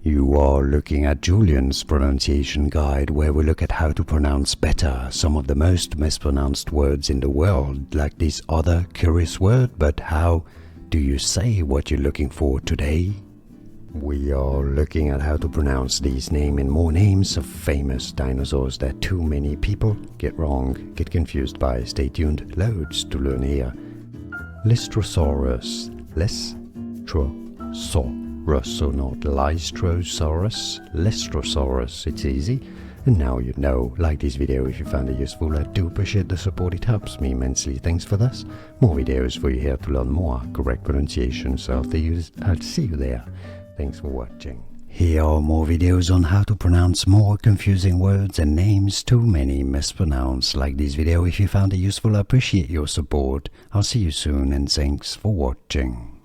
You are looking at Julian's pronunciation guide, where we look at how to pronounce better some of the most mispronounced words in the world, like this other curious word. But how do you say what you're looking for today? We are looking at how to pronounce these names and more names of famous dinosaurs that too many people get wrong, get confused by. Stay tuned, loads to learn here. Lystrosaurus, Lystrosaurus, so not Lystrosaurus, Lystrosaurus, it's easy. And now you know. Like this video if you found it useful. I do appreciate the support, it helps me immensely. Thanks for this. More videos for you here to learn more correct pronunciation, so I'll see you there. Thanks for watching. Here are more videos on how to pronounce more confusing words and names too many mispronounced. Like this video if you found it useful. I appreciate your support. I'll see you soon and thanks for watching.